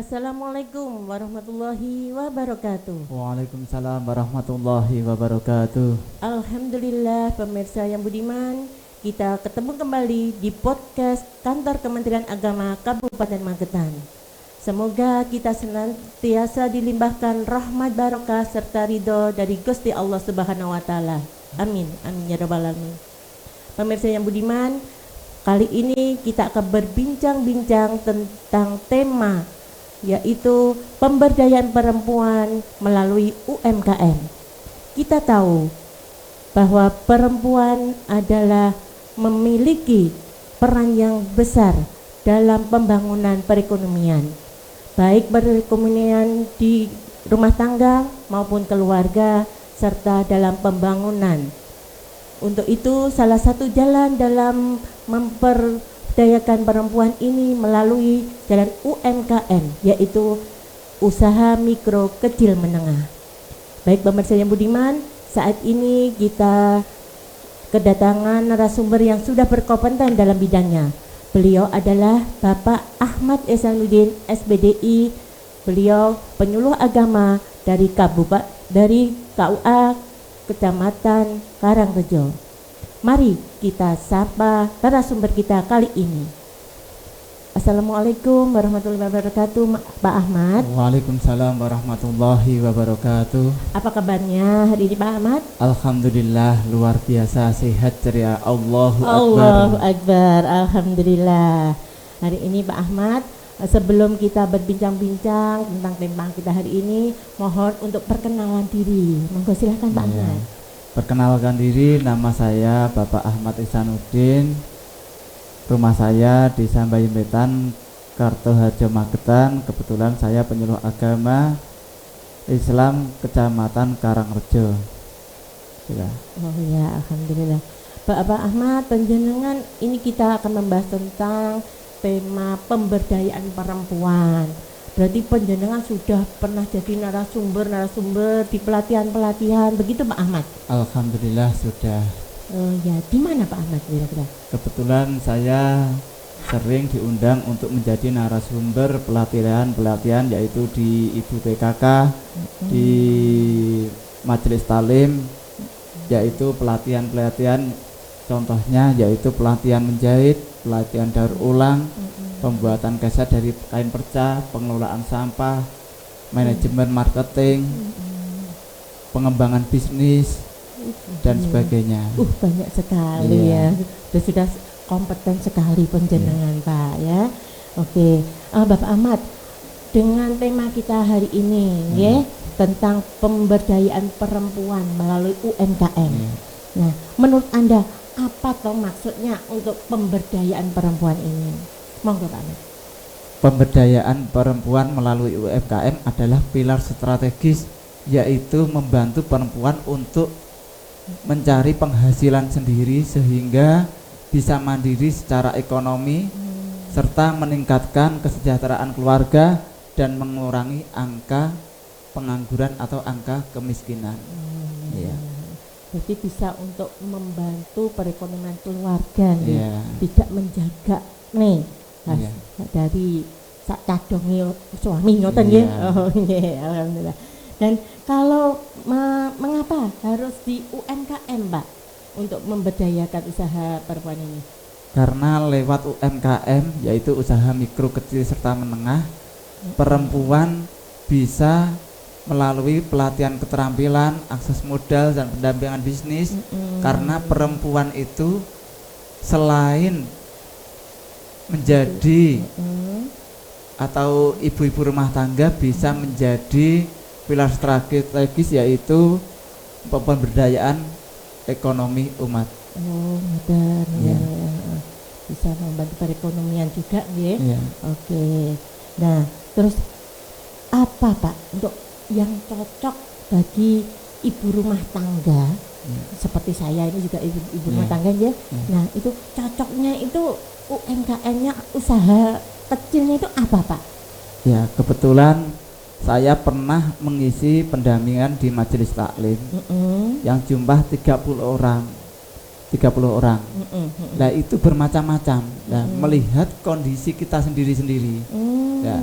Assalamualaikum warahmatullahi wabarakatuh. Waalaikumsalam warahmatullahi wabarakatuh. Alhamdulillah pemirsa yang budiman, kita ketemu kembali di podcast Kantor Kementerian Agama Kabupaten Magetan. Semoga kita senantiasa dilimpahkan rahmat barokah serta ridho dari Gusti Allah Subhanahu wa taala. Amin. Amin ya rabbal alamin. Pemirsa yang budiman, kali ini kita akan berbincang-bincang tentang tema yaitu pemberdayaan perempuan melalui UMKM. Kita tahu bahwa perempuan adalah memiliki peran yang besar dalam pembangunan perekonomian, baik perekonomian di rumah tangga maupun keluarga serta dalam pembangunan. Untuk itu salah satu jalan dalam memperdayakan perempuan ini melalui jalan UMKM, yaitu usaha mikro kecil menengah. Baik pemirsa yang budiman, saat ini kita kedatangan narasumber yang sudah berkompeten dalam bidangnya. Beliau adalah Bapak Ahmad Ihsanuddin SPDI. Beliau penyuluh agama dari KUA Kecamatan Karangrejo. Mari kita sapa narasumber kita kali ini. Assalamualaikum warahmatullahi wabarakatuh, Pak Ahmad. Waalaikumsalam warahmatullahi wabarakatuh. Apa kabarnya hari ini, Pak Ahmad? Alhamdulillah luar biasa, sehat ceria. Allahu Allahu Akbar. Akbar. Alhamdulillah. Hari ini Pak Ahmad, sebelum kita berbincang-bincang tentang tema kita hari ini, mohon untuk perkenalan diri. Monggo silahkan Pak Ahmad. Perkenalkan diri, nama saya Bapak Ahmad Ihsanuddin. Rumah saya di Sambayimbetan, Kartoharjo, Magetan. Kebetulan saya penyuluh agama Islam Kecamatan Karangrejo. Ya. Oh ya, alhamdulillah. Pak Ahmad, panjenengan ini kita akan membahas tentang tema pemberdayaan perempuan. Berarti panjenengan sudah pernah jadi narasumber di pelatihan-pelatihan begitu Pak Ahmad? Alhamdulillah sudah. Oh ya, di mana Pak Ahmad kira-kira? Kebetulan saya sering diundang untuk menjadi narasumber pelatihan yaitu di Ibu PKK, di Majelis Talim, yaitu pelatihan contohnya yaitu pelatihan menjahit, pelatihan daur ulang, pembuatan keset dari kain perca, pengelolaan sampah, manajemen marketing, pengembangan bisnis dan sebagainya. Banyak sekali ya. Sudah kompeten sekali penjenengan Pak ya. Oke, Bapak Ahmad, dengan tema kita hari ini ya tentang pemberdayaan perempuan melalui UMKM. Nah, menurut Anda apa toh maksudnya untuk pemberdayaan perempuan ini? Monggo Pak Ahmad. Pemberdayaan perempuan melalui UMKM adalah pilar strategis, yaitu membantu perempuan untuk mencari penghasilan sendiri sehingga bisa mandiri secara ekonomi serta meningkatkan kesejahteraan keluarga dan mengurangi angka pengangguran atau angka kemiskinan. Jadi bisa untuk membantu perekonomian keluarga nih, tidak menjaga nih dari sak cadongi suami ngoten nggih. Oh nggih, alhamdulillah. Dan kalau mengapa harus di UMKM Pak untuk memberdayakan usaha perempuan ini? Karena lewat UMKM yaitu usaha mikro kecil serta menengah, perempuan bisa melalui pelatihan keterampilan, akses modal dan pendampingan bisnis. Karena perempuan itu selain menjadi atau ibu-ibu rumah tangga bisa menjadi pilar strategis yaitu pemberdayaan ekonomi umat. Oh, benar ya. Bisa membantu perekonomian juga ya. Oke. Nah, terus apa Pak untuk yang cocok bagi ibu rumah tangga seperti saya ini juga ibu rumah tangga ya. Nah, itu cocoknya itu UMKM-nya, usaha kecilnya itu apa Pak? Ya, kebetulan saya pernah mengisi pendampingan di majelis taklim yang jumlah 30 orang. 30 orang. Nah, itu bermacam-macam. Nah, melihat kondisi kita sendiri-sendiri. Nah,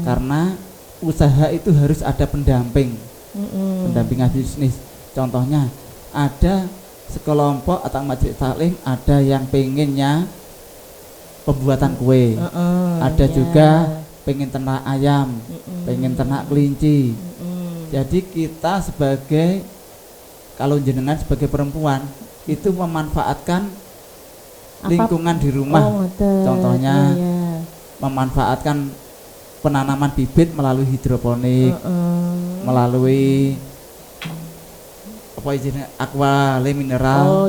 karena usaha itu harus ada pendamping. Pendampingan bisnis. Contohnya ada sekelompok atau majelis taklim ada yang pengennya pembuatan kue. Ada juga pengen ternak ayam, pengen ternak kelinci. Jadi kita sebagai kalau jenengan sebagai perempuan itu memanfaatkan lingkungan di rumah. Contohnya memanfaatkan penanaman bibit melalui hidroponik, melalui apa izinnya aqua mineral.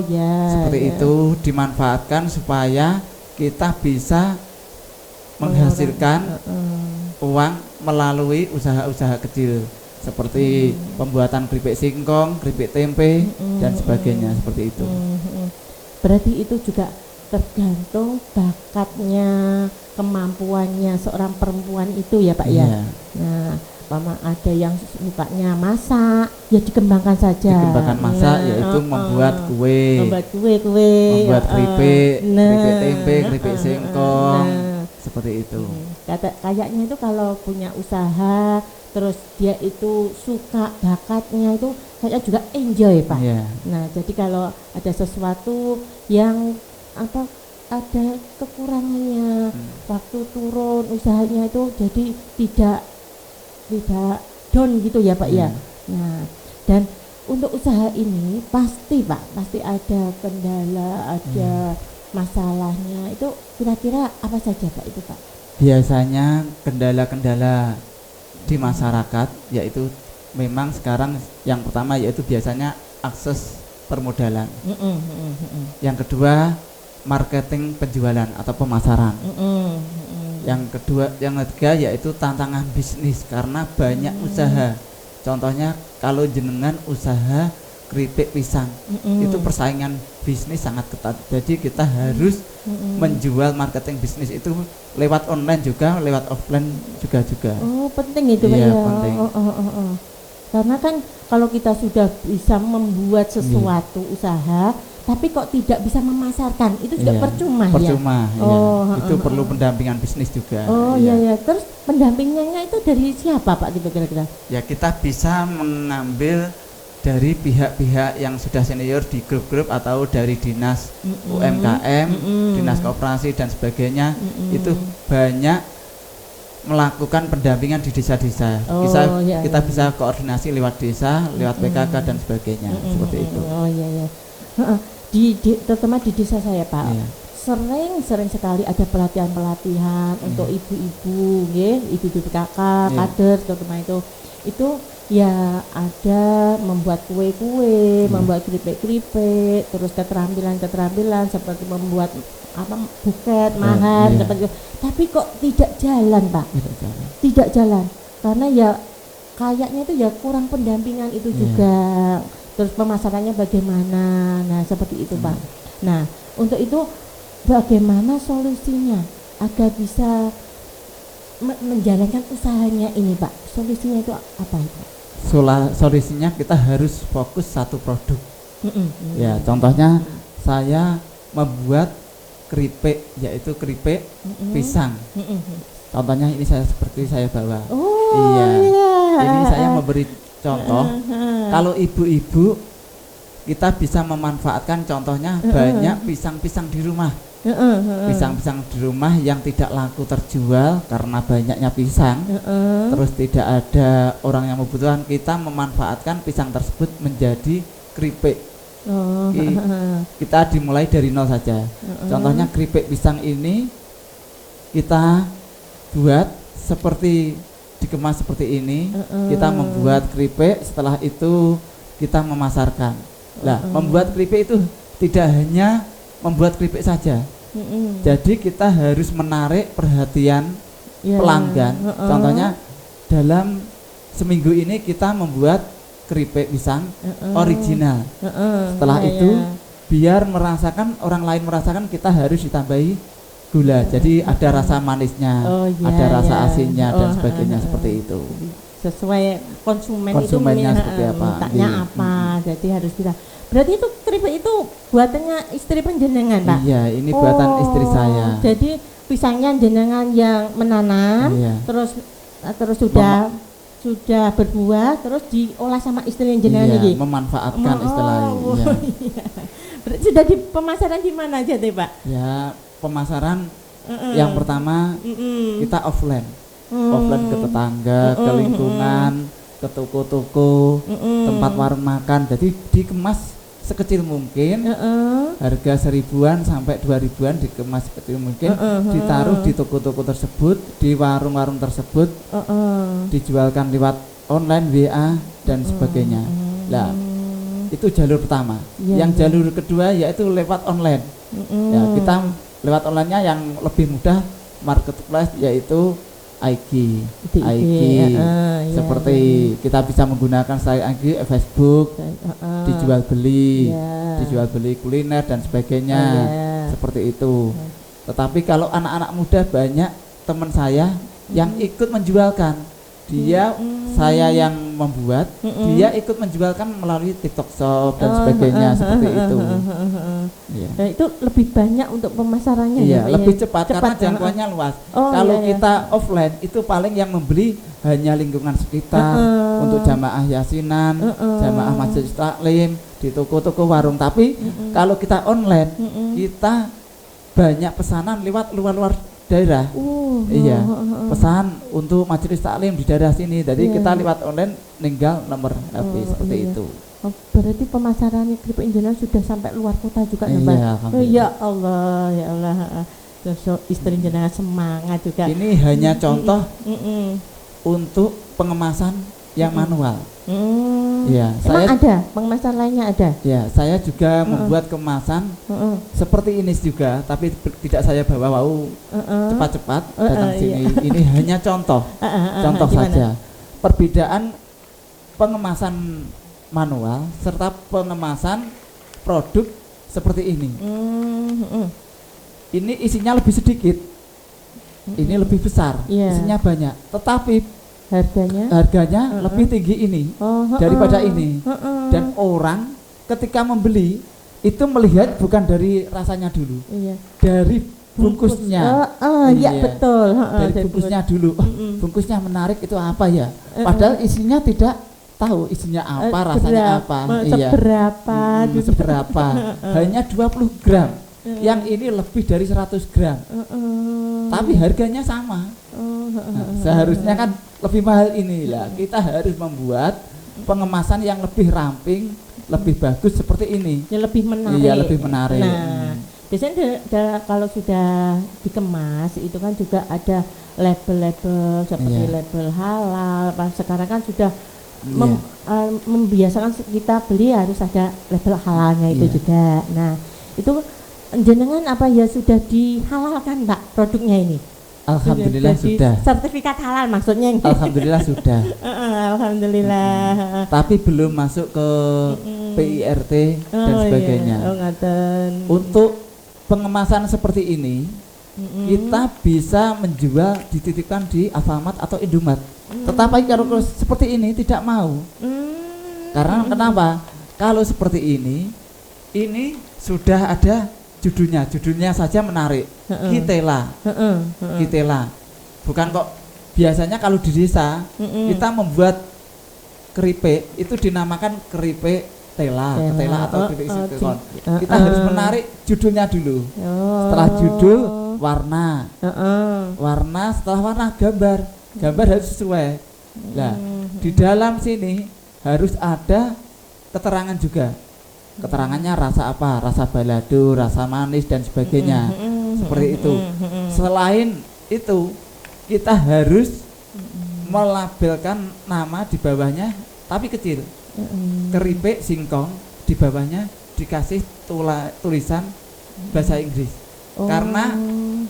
Seperti itu dimanfaatkan supaya kita bisa menghasilkan uang melalui usaha-usaha kecil seperti pembuatan keripik singkong, keripik tempe dan sebagainya seperti itu. Berarti itu juga tergantung bakatnya, kemampuannya seorang perempuan itu ya Pak ya. Nah, ada yang sukanya masak, ya dikembangkan saja. Dikembangkan masak yaitu membuat kue, membuat keripik, keripik tempe, keripik singkong, seperti itu. Kayaknya itu kalau punya usaha terus dia itu suka bakatnya itu saya juga enjoy Pak. Nah, jadi kalau ada sesuatu yang ada kekurangannya waktu turun usahanya itu jadi tidak down gitu ya Pak ya. Nah, dan untuk usaha ini pasti ada kendala, ada masalahnya. Itu kira-kira apa saja Pak itu Pak? Biasanya kendala-kendala di masyarakat yaitu memang sekarang yang pertama yaitu biasanya akses permodalan. Yang kedua marketing penjualan atau pemasaran. Yang ketiga yaitu tantangan bisnis karena banyak usaha. Contohnya kalau jenengan usaha keripik pisang, itu persaingan bisnis sangat ketat. Jadi kita harus menjual marketing bisnis itu lewat online juga, lewat offline juga. Oh, penting itu Pak ya. Penting. Karena kan kalau kita sudah bisa membuat sesuatu usaha tapi kok tidak bisa memasarkan, itu juga percuma ya. Itu perlu pendampingan bisnis juga. Terus pendampingannya itu dari siapa Pak kira-kira? Ya, kita bisa mengambil dari pihak-pihak yang sudah senior di grup-grup atau dari dinas UMKM, dinas koperasi dan sebagainya. Itu banyak melakukan pendampingan di desa-desa. Kita bisa koordinasi lewat desa, lewat PKK dan sebagainya. Seperti itu. Terutama di desa saya Pak, sering sekali ada pelatihan untuk ibu-ibu, ibu-ibu PKK, kader, terutama itu ya ada membuat kue-kue, membuat keripik-keripik, terus keterampilan seperti membuat buket, mahar, tapi kok tidak jalan Pak, tidak jalan karena ya kayaknya itu ya kurang pendampingan itu juga. Terus pemasarannya bagaimana? Nah, seperti itu Pak. Nah, untuk itu bagaimana solusinya agar bisa menjalankan usahanya ini Pak? Solusinya itu apa itu? Solusinya kita harus fokus satu produk. Ya, contohnya saya membuat keripik, yaitu keripik pisang. Contohnya ini seperti saya bawa. Ini saya memberi contoh. Kalau ibu-ibu kita bisa memanfaatkan contohnya banyak pisang-pisang di rumah. Pisang-pisang di rumah yang tidak laku terjual karena banyaknya pisang. Terus tidak ada orang yang membutuhkan, kita memanfaatkan pisang tersebut menjadi keripik. Kita dimulai dari nol saja. Contohnya keripik pisang ini kita buat dikemas seperti ini. Kita membuat keripik, setelah itu kita memasarkan. Nah, membuat keripik itu tidak hanya membuat keripik saja. Jadi kita harus menarik perhatian pelanggan. Contohnya dalam seminggu ini kita membuat keripik pisang original. Setelah itu biar orang lain merasakan, kita harus ditambahi gula. Jadi ada rasa manisnya, ada rasa asinnya dan sebagainya seperti itu. sesuai konsumennya seperti apa, mintanya apa, jadi harus kita. Berarti itu keripik itu buatannya istri panjenengan, Pak? Iya, ini buatan istri saya. Jadi pisangnya jenengan yang menanam, terus sudah berbuah, terus diolah sama istri yang jenengan ini. Memanfaatkan istilahnya. Iya. Berarti sudah di pemasaran di mana aja deh, Pak? Ya, pemasaran yang pertama kita offline ke tetangga, ke lingkungan, ke toko-toko, tempat warung makan. Jadi dikemas sekecil mungkin, harga 1.000-an sampai 2.000-an dikemas sekecil mungkin, ditaruh di toko-toko tersebut, di warung-warung tersebut, dijualkan lewat online, WA dan sebagainya. Nah, itu jalur pertama. Yang jalur kedua yaitu lewat online. Ya, kita lewat online-nya yang lebih mudah, marketplace, yaitu IG, seperti kita bisa menggunakan selain IG, Facebook, dijual beli kuliner dan sebagainya, seperti itu. Tetapi kalau anak-anak muda banyak teman saya yang ikut menjualkan, saya yang membuat, dia ikut menjualkan melalui TikTok Shop dan sebagainya, seperti itu. Nah, itu lebih banyak untuk pemasarannya. Lebih cepat karena jangkauannya luas. Kalau kita offline itu paling yang membeli hanya lingkungan sekitar, untuk jamaah yasinan, jamaah majelis taklim, di toko-toko warung. Tapi kalau kita online, kita banyak pesanan lewat luar-luar daerah. Pesan untuk majelis taklim di daerah sini. Jadi kita lewat online tinggal nomor HP seperti itu. Berarti pemasarannya keripik jenengan sudah sampai luar kota juga, Mbak. Ya Allah. Istri jenengan semangat juga. Ini hanya contoh untuk pengemasan yang manual. Emang ada pengemasan lainnya ada? Ya, saya juga membuat kemasan seperti ini juga, tapi tidak saya bawa cepat-cepat datang sini. Ini hanya contoh saja. Perbedaan pengemasan manual serta pengemasan produk seperti ini. Ini isinya lebih sedikit, ini lebih besar, isinya banyak, tetapi harganya lebih tinggi ini daripada ini. Dan orang ketika membeli itu melihat bukan dari rasanya dulu, dari bungkusnya. Betul. Dari bungkusnya dulu. Bungkusnya menarik, itu apa ya? Padahal isinya tidak tahu isinya apa, rasanya apa. Seberapa. Hanya 20 gram. Yang ini lebih dari 100 gram. Tapi harganya sama. Seharusnya kan lebih mahal inilah. Kita harus membuat pengemasan yang lebih ramping, lebih bagus seperti ini. Yang lebih menarik. Iya, lebih menarik. Nah, biasanya kalau sudah dikemas itu kan juga ada label-label seperti label halal. Sekarang kan sudah membiasakan kita beli harus ada label halalnya itu juga. Nah, itu jenengan apa ya sudah dihalalkan, Pak, produknya ini? Alhamdulillah sudah. Sertifikat halal maksudnya. Alhamdulillah sudah. Alhamdulillah. Tapi belum masuk ke PIRT dan sebagainya. Untuk pengemasan seperti ini, kita bisa menjual, dititipkan di Alfamart atau Indomaret. Tetapi kalau seperti ini tidak mau. Karena kenapa? Kalau seperti ini sudah ada judulnya saja menarik. Kitela. Bukan kok biasanya kalau di desa kita membuat keripik itu dinamakan keripik ketela atau keripik silikon. Kita harus menarik judulnya dulu. Setelah judul warna. Setelah warna gambar harus sesuai. Nah, di dalam sini harus ada keterangan juga. Keterangannya rasa apa, rasa balado, rasa manis dan sebagainya, seperti itu. Selain itu, kita harus melabelkan nama di bawahnya, tapi kecil. Keripik singkong, di bawahnya dikasih tulisan bahasa Inggris. Karena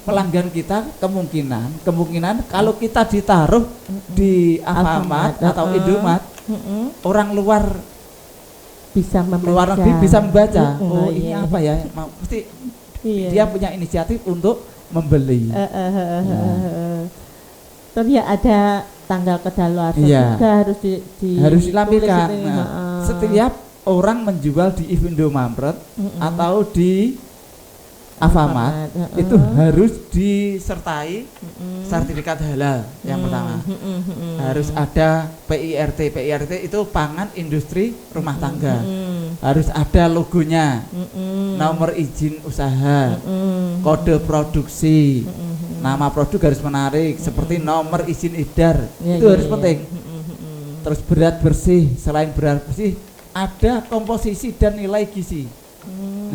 pelanggan kita kemungkinan kalau kita ditaruh di Alfamart atau Indomaret, orang luar bisa membaca. Ini apa ya? Mesti dia punya inisiatif untuk membeli. Terus ya ada tanggal kedaluarsa Iya. juga harus dilampirkan. tulis itu. Nah, setiap orang menjual di Indomaret atau di Alfamart itu harus disertai sertifikat halal yang pertama. Harus ada PIRT. PIRT itu pangan industri rumah tangga. Harus ada logonya, nomor izin usaha, kode produksi, nama produk harus menarik seperti nomor izin edar. Itu harus penting. Terus berat bersih, selain berat bersih ada komposisi dan nilai gizi.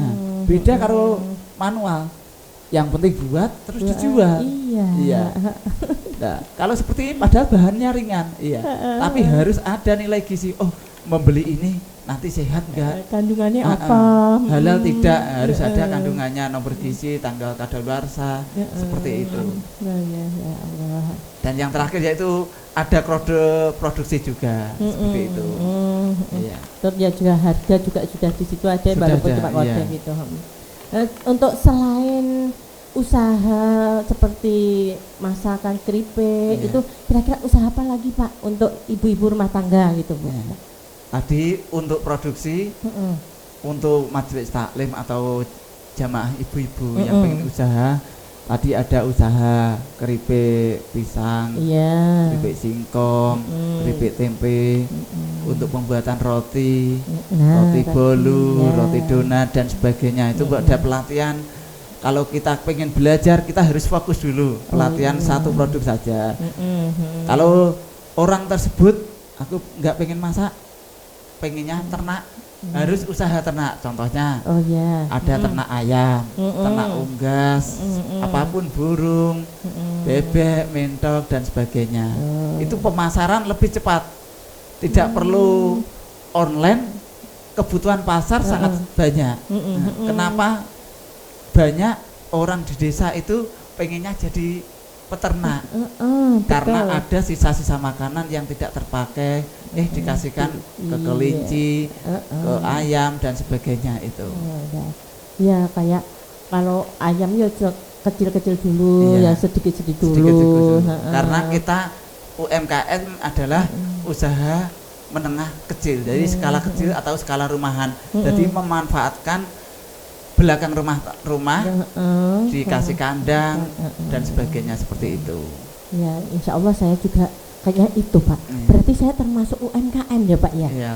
Nah, beda kalau manual, yang penting buat terus dijual. Iya. Nah, kalau seperti ini padahal bahannya ringan, iya. Tapi harus ada nilai gizi. Oh, membeli ini nanti sehat enggak? Kandungannya apa? Halal tidak, harus ada kandungannya, nomor gizi, tanggal kadaluarsa, seperti itu. Ya Allah. Dan yang terakhir yaitu ada kode produksi juga, seperti itu. Iya. Terus ya juga harga juga sudah di situ aja, Sudah walaupun ada, cuma kode iya. gitu. Untuk selain usaha seperti masakan keripik, Iya. itu kira-kira usaha apa lagi Pak untuk ibu-ibu rumah tangga gitu Bu? Iya. Tadi untuk produksi, untuk majelis taklim atau jamaah ibu-ibu yang pengen usaha, tadi ada usaha keripik pisang, keripik singkong, keripik tempe, untuk pembuatan roti, roti bolu, roti donat dan sebagainya. Itu ada pelatihan. Kalau kita pengen belajar, kita harus fokus dulu pelatihan satu produk saja. Kalau orang tersebut, aku nggak pengen masak, pengennya ternak, harus usaha ternak. Contohnya ada ternak ayam, ternak unggas, apapun burung, bebek, mentok dan sebagainya. Itu pemasaran lebih cepat, tidak perlu online. Kebutuhan pasar sangat banyak. Kenapa banyak orang di desa itu pengennya jadi peternak? Karena ada sisa-sisa makanan yang tidak terpakai, dikasihkan ke kelinci, ke ayam dan sebagainya itu. Ya kayak kalau ayam ya kecil-kecil dulu, ya sedikit-sedikit dulu. Karena kita UMKM adalah usaha menengah kecil, jadi skala kecil atau skala rumahan. Jadi memanfaatkan belakang rumah dikasih kandang dan sebagainya seperti itu. Ya, insya Allah saya juga kayak itu Pak. Berarti saya termasuk UMKM ya Pak ya. Iya.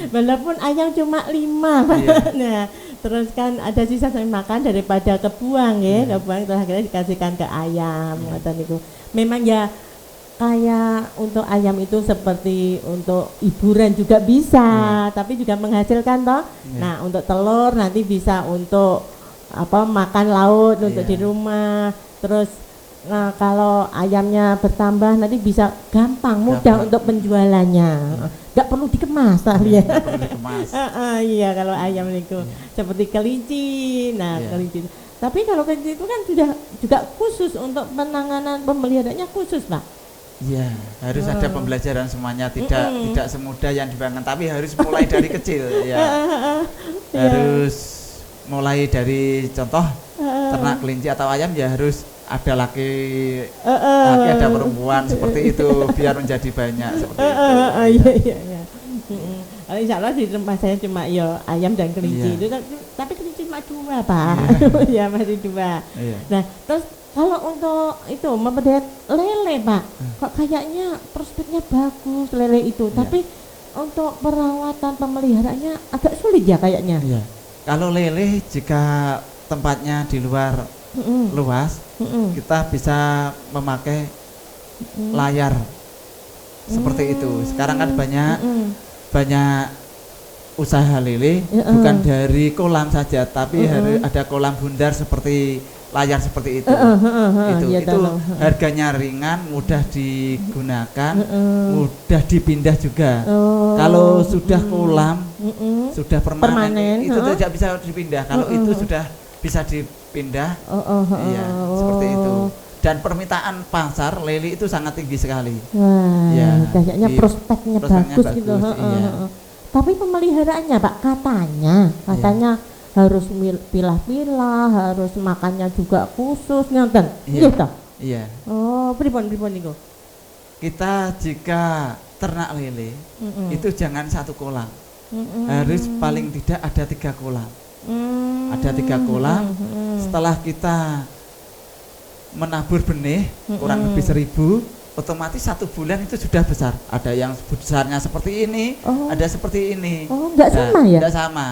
Walaupun ayam cuma 5 Pak. Nah, terus kan ada sisa saya makan daripada kebuang ya, kebuang terus akhirnya dikasihkan ke ayam. Ngoten niku. Memang ya kayak untuk ayam itu seperti untuk hiburan juga bisa, tapi juga menghasilkan toh. Nah, untuk telur nanti bisa untuk makan laut untuk di rumah. Terus kalau ayamnya bertambah nanti bisa mudah untuk penjualannya. Nggak perlu dikemas ya. Iya, kalau ayam itu seperti kelinci. Nah, kelinci. Tapi kalau kelinci itu kan sudah juga khusus untuk penanganan pemeliharaannya khusus, Pak. Iya, harus ada pembelajaran semuanya, tidak semudah yang dibayangkan, tapi harus mulai dari kecil ya. Harus mulai dari contoh ternak kelinci atau ayam ya harus ada laki ada perempuan seperti itu biar menjadi banyak seperti itu. Iya. Insya Allah di rumah saya cuma ayam dan kelinci itu, tapi kelinci cuma 2 Pak. Ya masih 2. Nah, terus kalau untuk itu mempelihara lele Pak, kok kayaknya prospeknya bagus lele itu, tapi untuk perawatan pemeliharaannya agak sulit ya kayaknya. Iya. Kalau lele jika tempatnya di luar luas, kita bisa memakai layar seperti itu. Sekarang kan banyak usaha lele, bukan dari kolam saja, tapi harus ada kolam bundar seperti layar seperti itu. Itu harganya ringan, mudah digunakan, mudah dipindah juga. Kalau sudah kolam, sudah permanen, itu tidak bisa dipindah. Kalau itu sudah bisa dipindah, iya seperti itu. Dan permintaan pasar lele itu sangat tinggi sekali. Wah, kayaknya prospeknya bagus gitu. Tapi pemeliharaannya Pak, katanya harus pilah-pilah, harus makannya juga khusus, ngoten. Iya toh? Iya. Oh, pripun niku? kita jika ternak lele itu jangan satu kolam, harus paling tidak ada 3 kolam. Ada 3 kolam. Setelah kita menabur benih kurang lebih 1000, otomatis 1 bulan itu sudah besar. Ada yang besarnya seperti ini, ada seperti ini. Enggak sama ya? Enggak sama.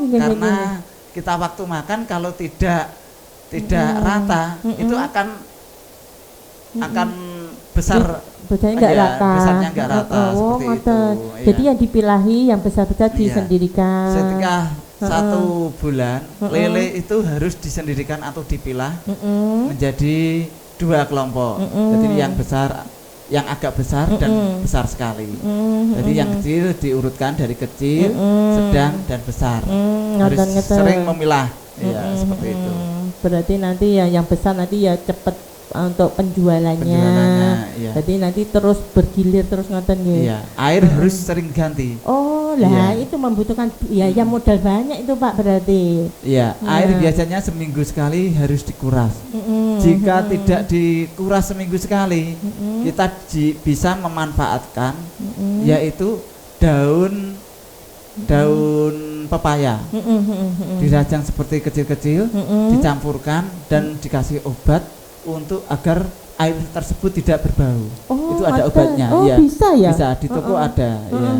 Karena kita waktu makan kalau tidak rata itu akan besar. Besarnya enggak rata. Besarnya enggak rata seperti itu. Jadi yang dipilahi yang besar-besar disendirikan. Setelah 1 bulan lele itu harus disendirikan atau dipilah menjadi 2 kelompok. Jadi yang besar, yang agak besar dan besar sekali. Jadi yang kecil diurutkan dari kecil, sedang dan besar. Harus sering memilah. Ya, seperti itu. Berarti nanti yang besar nanti ya cepat untuk penjualannya. Iya. Jadi nanti terus bergilir terus ngoten nggih. Iya, air harus sering ganti. Itu membutuhkan biaya modal banyak itu Pak berarti. Iya, air biasanya seminggu sekali harus dikuras. Jika tidak dikuras seminggu sekali, kita bisa memanfaatkan yaitu daun pepaya. Dirajang seperti kecil-kecil, dicampurkan dan dikasih obat untuk agar air tersebut tidak berbau. Itu ada obatnya. Ya. Bisa ya? Bisa, di toko ada. Iya.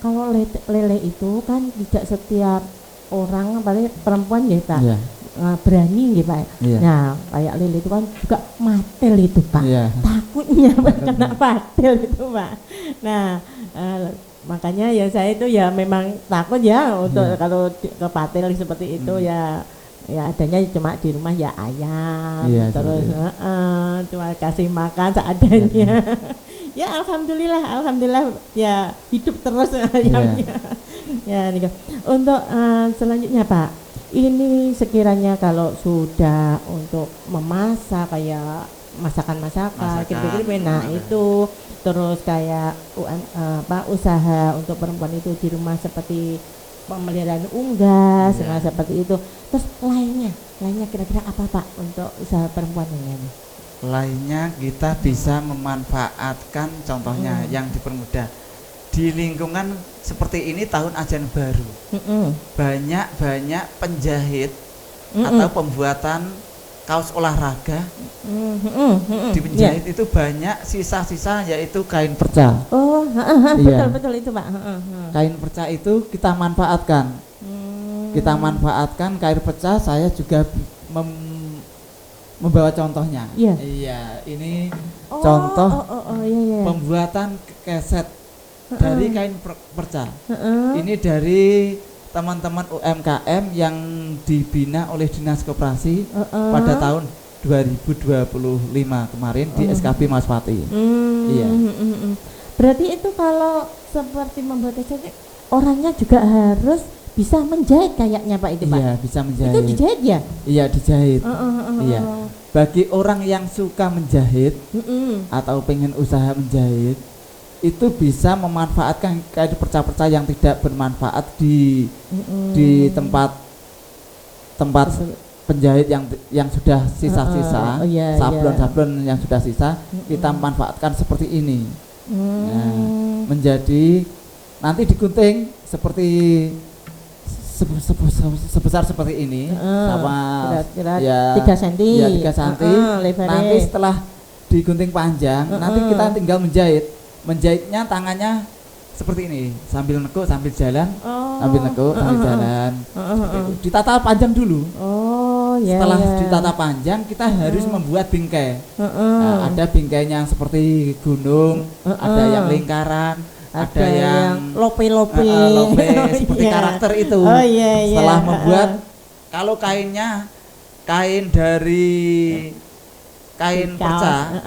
Kalau lele itu kan tidak setiap orang, apalagi perempuan ya Pak, berani gitu Pak. Nah kayak lele itu kan juga matel itu Pak. Takutnya kena patel itu Pak. Nah makanya ya saya itu ya memang takut ya untuk kalau ke patel seperti itu ya adanya cuma di rumah ya ayam, terus cuma kasih makan seadanya. Ya alhamdulillah ya hidup terus ayamnya. Ya nih. Untuk selanjutnya Pak, ini sekiranya kalau sudah untuk memasak kayak masakan kira-kira nah itu terus kayak usaha untuk perempuan itu di rumah seperti pemeliharaan unggas, seperti itu. Terus lainnya kira-kira apa Pak untuk usaha perempuan ini? Lainnya kita bisa memanfaatkan contohnya yang dipermudah di lingkungan seperti ini tahun ajaran baru. Banyak penjahit atau pembuatan kaos olahraga. Di penjahit itu banyak sisa-sisa yaitu kain perca. Betul itu Pak. Kain perca itu kita manfaatkan. Kita manfaatkan kain perca. Saya juga membawa contohnya. Iya, ini contoh pembuatan keset dari kain perca. Ini dari teman-teman UMKM yang dibina oleh Dinas Koperasi pada tahun 2025 kemarin di SKB Maspati. Berarti itu kalau seperti membuat keset orangnya juga harus bisa menjahit kayaknya Pak itu Pak. Iya, bisa menjahit. Itu dijahit ya? Iya, dijahit. Iya. Bagi orang yang suka menjahit atau pengen usaha menjahit, itu bisa memanfaatkan kain perca-perca yang tidak bermanfaat di tempat penjahit yang sudah sisa-sisa, sablon yang sudah sisa, kita manfaatkan seperti ini. Nah, menjadi nanti digunting seperti sebesar seperti ini sama ya 3 cm. Ya 3 cm. Nanti setelah digunting panjang, nanti kita tinggal menjahit. Menjahitnya tangannya seperti ini, sambil nekuk sambil jalan, sambil nekuk sambil jalan. Ditata panjang dulu. Setelah ditata panjang, kita harus membuat bingkai. Nah, ada bingkainya yang seperti gunung, ada yang lingkaran, ada yang lope seperti karakter itu. Setelah membuat, kalau kainnya kain dari kain perca,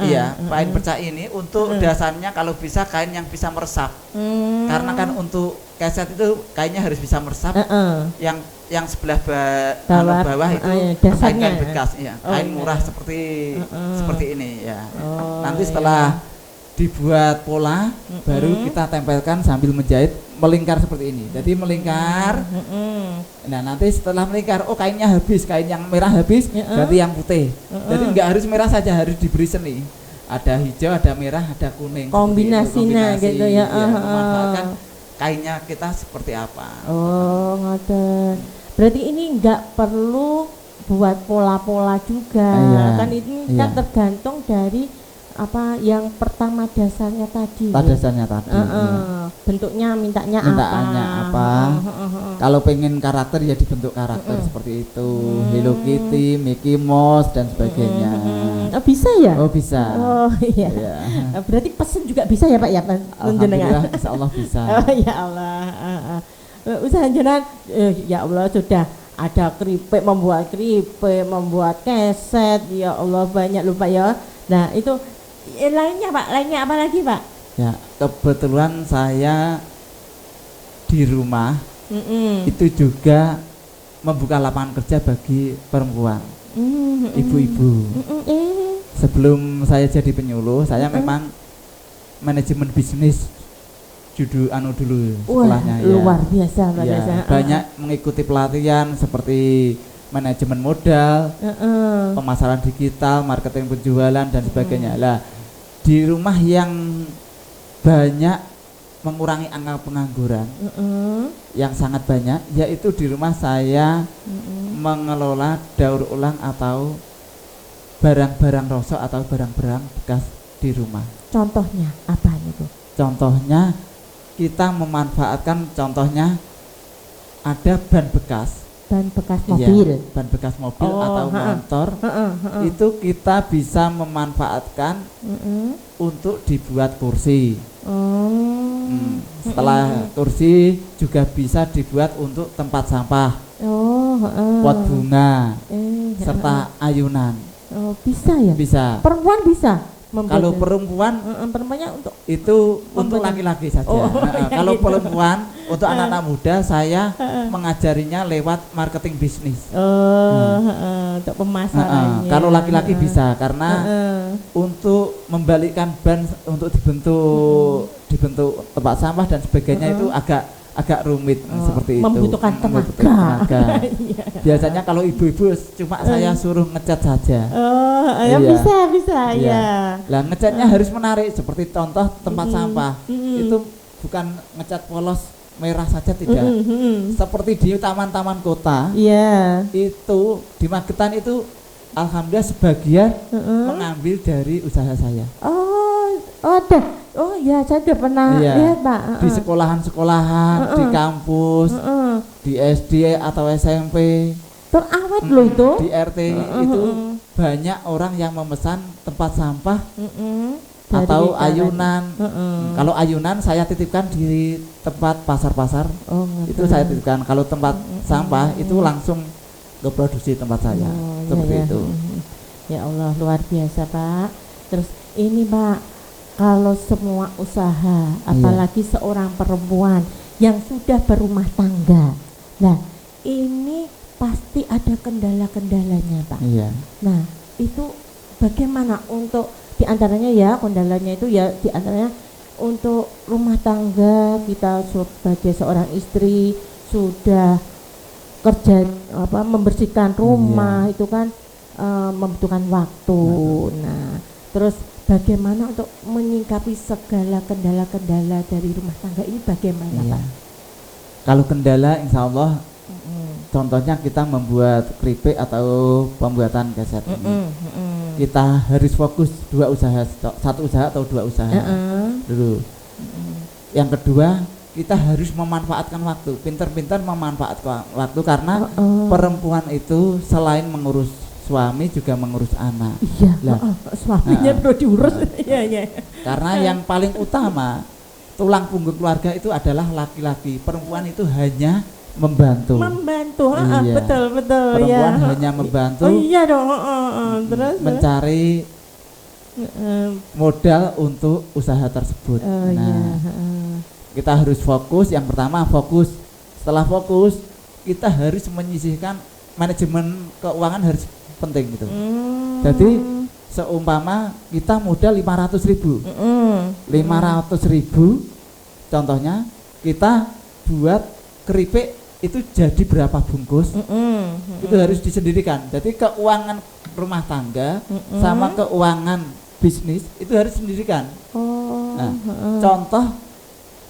kain perca ini untuk dasarnya kalau bisa kain yang bisa meresap. Karena kan untuk keset itu kainnya harus bisa meresap. Yang sebelah bawah itu kain bekas, kain murah seperti ini ya. Nanti setelah dibuat pola, baru kita tempelkan sambil menjahit melingkar seperti ini. Jadi melingkar. Nah nanti setelah melingkar, oh kainnya habis, kain yang merah habis, berarti yang putih. Jadi nggak harus merah saja, harus diberi seni. Ada hijau, ada merah, ada kuning. Kombinasinya gitu ya. Memanfaatkan kainnya kita seperti apa. Oh ngoten. Berarti ini nggak perlu buat pola-pola juga, kan ini kan tergantung dari apa yang pertama dasarnya tadi. Dasarnya tadi. Bentuknya mintanya apa. Kalau pengen karakter ya dibentuk karakter seperti itu. Hello Kitty, Mickey Mouse dan sebagainya. Oh, bisa ya? Oh bisa. Oh iya. Berarti pesen juga bisa ya Pak ya? Alhamdulillah insya Allah bisa. Oh ya Allah. Usaha jenengan ya Allah sudah ada keripik, membuat keripik, membuat keset, ya Allah banyak lupa ya. Nah itu lainnya Pak, lainnya apa lagi Pak? Ya kebetulan saya di rumah itu juga membuka lapangan kerja bagi perempuan, ibu-ibu. Sebelum saya jadi penyuluh, saya memang manajemen bisnis dulu sekolahnya. Luar biasa, luar biasa. Banyak mengikuti pelatihan seperti manajemen modal, pemasaran digital, marketing penjualan dan sebagainya. Lah di rumah yang banyak mengurangi angka pengangguran, yang sangat banyak, yaitu di rumah saya mengelola daur ulang atau barang-barang rosok atau barang-barang bekas di rumah. Contohnya apa itu? Contohnya kita memanfaatkan, contohnya ada ban bekas mobil, ban bekas mobil atau motor, itu kita bisa memanfaatkan untuk dibuat kursi. Setelah kursi juga bisa dibuat untuk tempat sampah, pot bunga, serta ayunan. Bisa ya? Bisa. Perempuan bisa? Kalau perempuannya untuk laki-laki saja. Kalau gitu. Perempuan untuk anak-anak muda saya mengajarinya lewat marketing bisnis. Untuk pemasarannya. Kalau laki-laki bisa karena untuk membalikkan ban untuk dibentuk tempat sampah dan sebagainya itu agak rumit seperti itu. Membutuhkan tenaga. Biasanya kalau ibu-ibu cuma saya suruh ngecat saja. Bisa ya. Lah ngecatnya harus menarik seperti contoh tempat sampah. Itu bukan ngecat polos merah saja tidak. Seperti di taman-taman kota. Itu di Magetan itu alhamdulillah sebagian mengambil dari usaha saya. Saya sudah pernah lihat Pak. Di sekolahan-sekolahan, di kampus, di SD atau SMP. Terawat loh itu. Di RT itu banyak orang yang memesan tempat sampah atau ayunan. Kalau ayunan saya titipkan di tempat pasar-pasar. Itu saya titipkan. Kalau tempat sampah itu langsung ke produksi tempat saya. Seperti itu. Ya Allah luar biasa Pak. Terus ini Pak, kalau semua usaha, apalagi seorang perempuan yang sudah berumah tangga, nah ini pasti ada kendala-kendalanya Pak. Nah itu bagaimana untuk diantaranya kendalanya itu diantaranya untuk rumah tangga kita sebagai seorang istri sudah kerja membersihkan rumah itu kan membutuhkan waktu. Nah terus bagaimana untuk menyikapi segala kendala-kendala dari rumah tangga ini bagaimana Pak? Kalau kendala insya Allah contohnya kita membuat keripik atau pembuatan keset ini. Kita harus fokus satu usaha atau dua usaha dulu. Yang kedua kita harus memanfaatkan waktu, pintar-pintar memanfaatkan waktu karena perempuan itu selain mengurus suami juga mengurus anak. Suaminya perlu diurus. Karena yang paling utama tulang punggung keluarga itu adalah laki-laki. Perempuan itu hanya membantu. Betul. Perempuan hanya membantu. Terus mencari modal untuk usaha tersebut. Kita harus fokus. Yang pertama fokus. Setelah fokus kita harus menyisihkan manajemen keuangan harus penting gitu. Jadi seumpama kita modal 500.000. 500.000 contohnya kita buat keripik itu jadi berapa bungkus? Itu harus disendirikan. Jadi keuangan rumah tangga sama keuangan bisnis itu harus disendirikan. Nah, contoh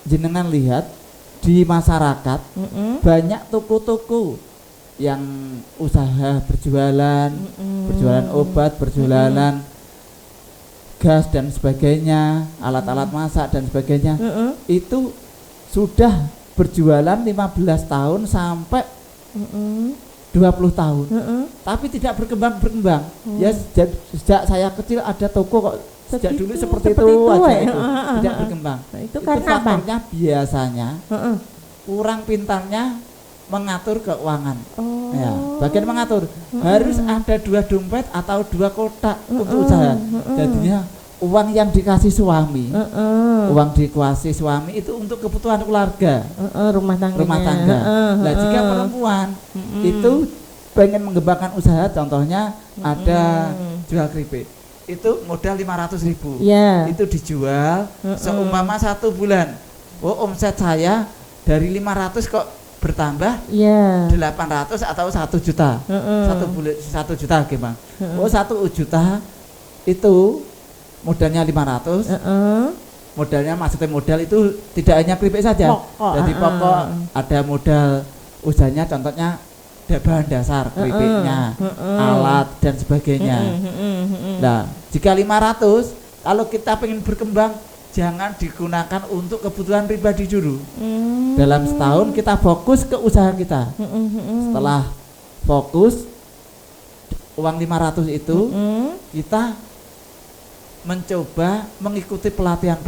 jenengan lihat di masyarakat banyak toko-toko yang usaha berjualan obat, berjualan gas dan sebagainya, alat-alat masak dan sebagainya, itu sudah berjualan 15 tahun sampai 20 tahun, tapi tidak berkembang. Ya sejak saya kecil ada toko kok, sejak dulu seperti itu aja itu tidak berkembang. Itu itu karena faktornya biasanya kurang pintarnya mengatur keuangan. Ya, bagian mengatur harus ada 2 dompet atau 2 kotak untuk usaha. Jadinya uang yang dikasih suami, itu untuk kebutuhan keluarga, rumah tangga. Nah, jika perempuan itu pengen mengembangkan usaha, contohnya ada jual keripik, itu modal 500.000, itu dijual seumpama 1 bulan, omset saya dari 500 kok bertambah 800 atau 1 juta, 1 juta gimana? 1 juta itu modalnya 500, modalnya maksudnya modal itu tidak hanya keripik saja, jadi pokok ada modal usahanya, contohnya bahan dasar keripiknya, alat dan sebagainya. Nah, jika 500, kalau kita pengen berkembang jangan digunakan untuk kebutuhan pribadi dulu. Dalam setahun kita fokus ke usaha kita. Setelah fokus uang 500 itu kita mencoba mengikuti pelatihan.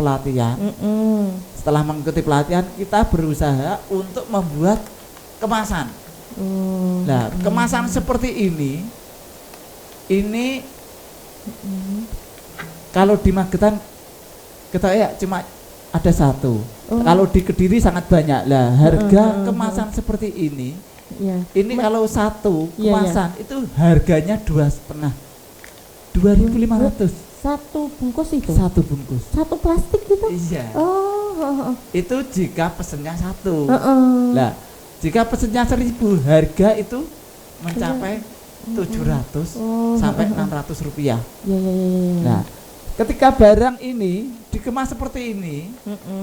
Setelah mengikuti pelatihan kita berusaha untuk membuat kemasan. Nah, kemasan seperti ini kalau di Magetan kita cuma ada 1. Kalau di Kediri sangat banyak. Lah, harga kemasan seperti ini kalau 1 kemasan itu harganya 2,5, 2.500. 1 bungkus itu? 1 bungkus. 1 plastik gitu? Iya. Itu jika pesennya 1. Nah, jika pesennya 1.000, harga itu mencapai 700 sampai 600 rupiah. Nah, ketika barang ini dikemas seperti ini,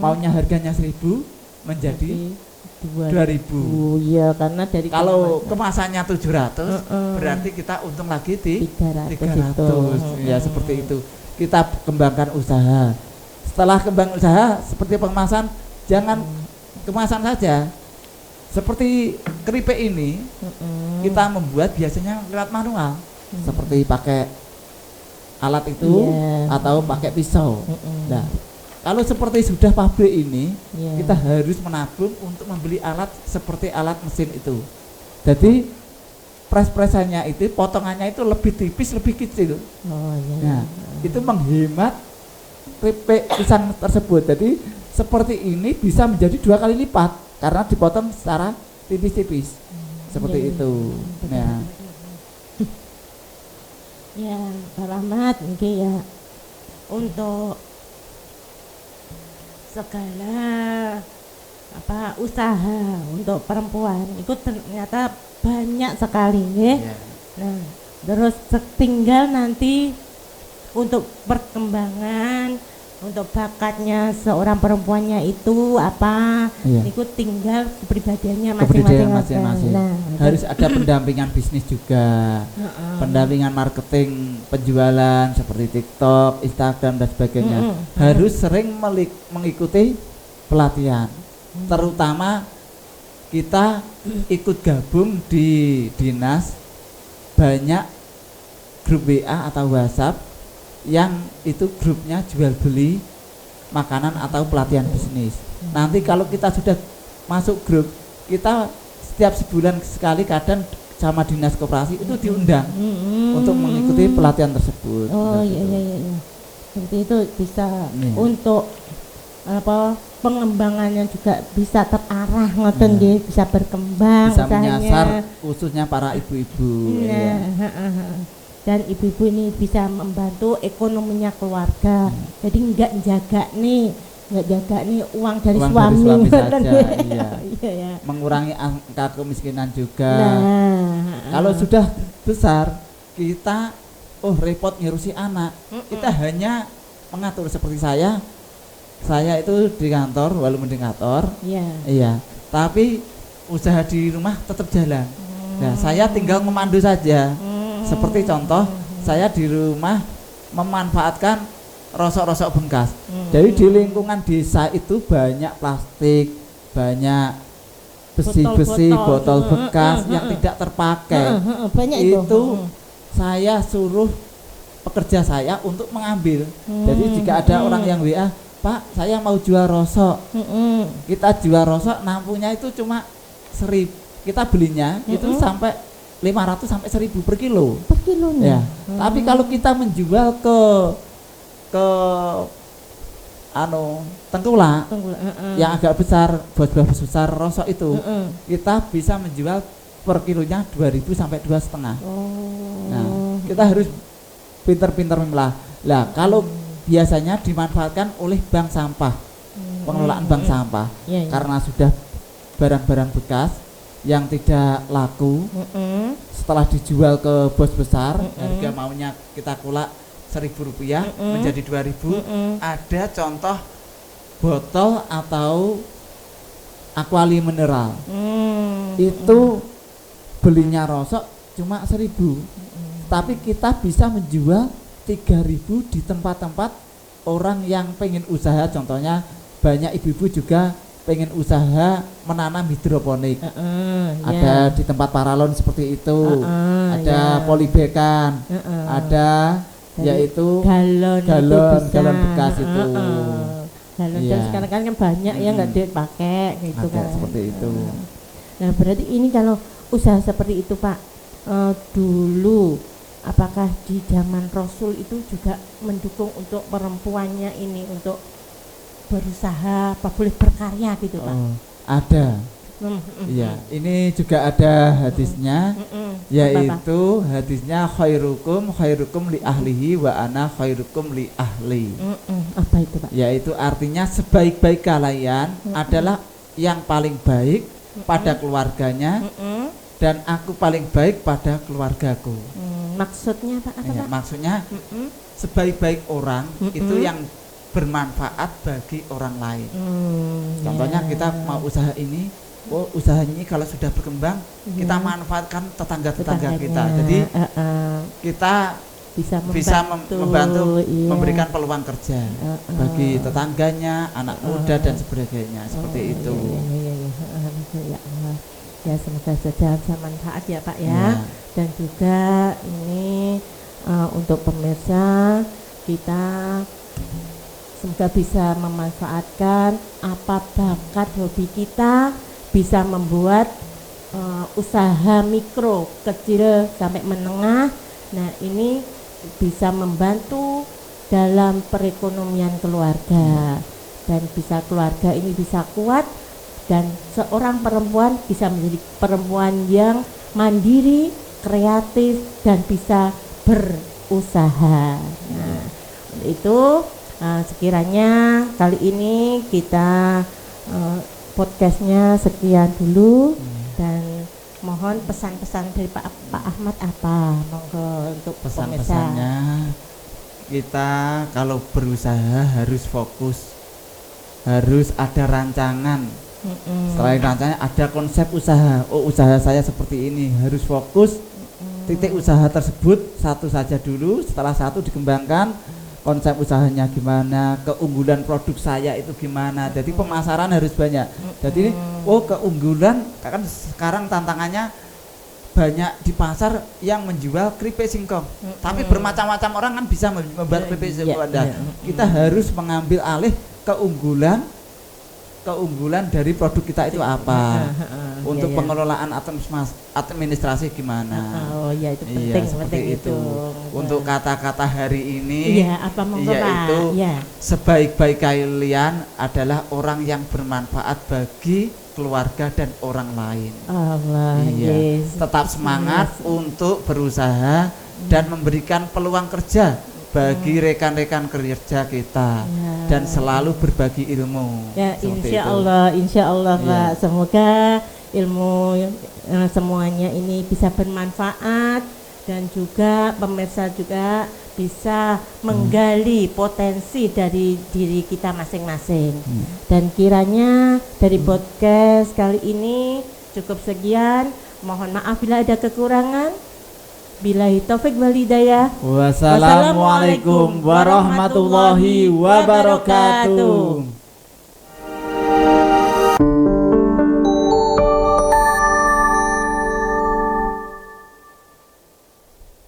maunya harganya 1.000 menjadi 2.000. Iya, karena dari kalau kemasannya 700, berarti kita untung lagi di 300. Ya, seperti itu. Kita kembangkan usaha. Setelah kembang usaha seperti pengemasan, jangan kemasan saja. Seperti keripik ini, kita membuat biasanya lewat manual, seperti pakai alat itu atau pakai pisau. Nah, kalau seperti sudah pabrik ini, kita harus menabung untuk membeli alat seperti alat mesin itu. Jadi pres-presannya itu, potongannya itu lebih tipis, lebih kecil. Nah, itu menghemat keripik pisang tersebut. Jadi seperti ini bisa menjadi 2 kali lipat karena dipotong secara tipis-tipis. Seperti itu. Nah, ya, Pak Rahmat, mungkin ya untuk segala usaha untuk perempuan itu ternyata banyak sekali ya. Nah, terus tinggal nanti untuk perkembangan, untuk bakatnya seorang perempuannya itu apa, itu tinggal kepribadiannya masing-masing. Nah, harus ada pendampingan bisnis juga, pendampingan marketing, penjualan seperti TikTok, Instagram dan sebagainya. Harus sering mengikuti pelatihan. Terutama kita ikut gabung di dinas, banyak grup WA atau WhatsApp yang itu grupnya jual beli makanan atau pelatihan bisnis. Nanti kalau kita sudah masuk grup, kita setiap sebulan sekali kadang sama dinas koperasi itu diundang untuk mengikuti pelatihan tersebut. Iya. Seperti itu bisa untuk pengembangannya juga bisa terarah ngoten nggih, bisa berkembang, bisa menyasar khususnya para ibu-ibu. dan ibu-ibu ini bisa membantu ekonominya keluarga. Jadi nggak jaga nih uang dari suami saja. Iya. Iya. Mengurangi angka kemiskinan juga. Nah, kalau sudah besar kita repot ngurusi anak. Kita hanya mengatur seperti saya itu di kantor walaupun di kantor. Iya. Tapi usaha di rumah tetap jalan. Nah, saya tinggal memandu saja. Seperti contoh, saya di rumah memanfaatkan rosok-rosok bekas. Jadi di lingkungan desa itu banyak plastik, banyak besi-besi, botol bekas yang tidak terpakai. Banyak itu saya suruh pekerja saya untuk mengambil. Jadi jika ada orang yang WA, Pak, saya mau jual rosok. Kita jual rosok, nampungnya itu cuma 1.000. Kita belinya itu sampai 500 sampai 1.000 per kilo. Per kilonya. Ya. Tapi kalau kita menjual ke tengkulak yang agak besar, buah-buah besar rosok itu, kita bisa menjual per kilonya 2.000 sampai 2,5. Nah, kita harus pintar-pintar memilah. Lah, kalau biasanya dimanfaatkan oleh bank sampah, pengelolaan bank sampah, karena sudah barang-barang bekas yang tidak laku, setelah dijual ke bos besar, harga maunya kita kulak Rp1.000 menjadi 2.000. Ada contoh botol atau aquali mineral, itu belinya rosok cuma 1.000, tapi kita bisa menjual 3.000 di tempat-tempat orang yang pengen usaha. Contohnya banyak ibu-ibu juga pengen usaha menanam hidroponik. Ada di tempat paralon seperti itu. Ada polibekan. Ada yaitu galon bekas itu. Galon sekarang kan banyak yang nggak dipakai gitu kan. Seperti itu. Nah, berarti ini kalau usaha seperti itu, Pak, dulu apakah di zaman Rasul itu juga mendukung untuk perempuannya ini untuk berusaha, apa boleh berkarya gitu, Pak? Ada. Iya, ini juga ada hadisnya, yaitu hadisnya khairukum li ahlihi wa ana khairukum li ahli. Apa itu, Pak? Yaitu artinya sebaik-baik kalian adalah yang paling baik pada keluarganya, dan aku paling baik pada keluargaku. Maksudnya Pak apa, Pak? Maksudnya sebaik-baik orang itu yang bermanfaat bagi orang lain. Contohnya kita mau usaha ini, usaha ini kalau sudah berkembang, kita manfaatkan tetangga-tetangga kita. Jadi kita bisa membantu memberikan peluang kerja bagi tetangganya, anak muda dan sebagainya, seperti itu. Ya, semoga saja manfaat ya, Pak ya. Dan juga ini untuk pemirsa kita, semoga bisa memanfaatkan apa bakat hobi kita, bisa membuat usaha mikro, kecil sampai menengah. Nah, ini bisa membantu dalam perekonomian keluarga, dan bisa keluarga ini bisa kuat, dan seorang perempuan bisa menjadi perempuan yang mandiri, kreatif, dan bisa berusaha. Nah, itu sekiranya kali ini kita podcastnya sekian dulu, dan mohon pesan-pesan dari Pak Ahmad apa, monggo untuk pesan-pesannya. Kita kalau berusaha harus fokus, harus ada rancangan. Setelah rancangan ada konsep usaha. Usaha saya seperti ini, harus fokus. Titik usaha tersebut satu saja dulu, setelah satu dikembangkan konsep usahanya gimana, keunggulan produk saya itu gimana. Jadi pemasaran harus banyak. Jadi keunggulan kan sekarang tantangannya banyak di pasar yang menjual keripik singkong, tapi bermacam-macam orang kan bisa membuat keripik singkong. Kita harus mengambil alih keunggulan dari produk kita itu apa, untuk pengelolaan administrasi gimana. Itu penting, seperti itu. Untuk kata-kata hari ini, yaitu sebaik-baik kalian adalah orang yang bermanfaat bagi keluarga dan orang lain. Tetap semangat untuk berusaha, dan memberikan peluang kerja bagi rekan-rekan kerja kita dan selalu berbagi ilmu. Ya, insya Allah Pak. Semoga ilmu semuanya ini bisa bermanfaat dan juga pemirsa juga bisa menggali potensi dari diri kita masing-masing. Dan kiranya dari podcast kali ini cukup sekian. Mohon maaf bila ada kekurangan. Billahi taufik wal hidayah. Wassalamualaikum warahmatullahi wabarakatuh.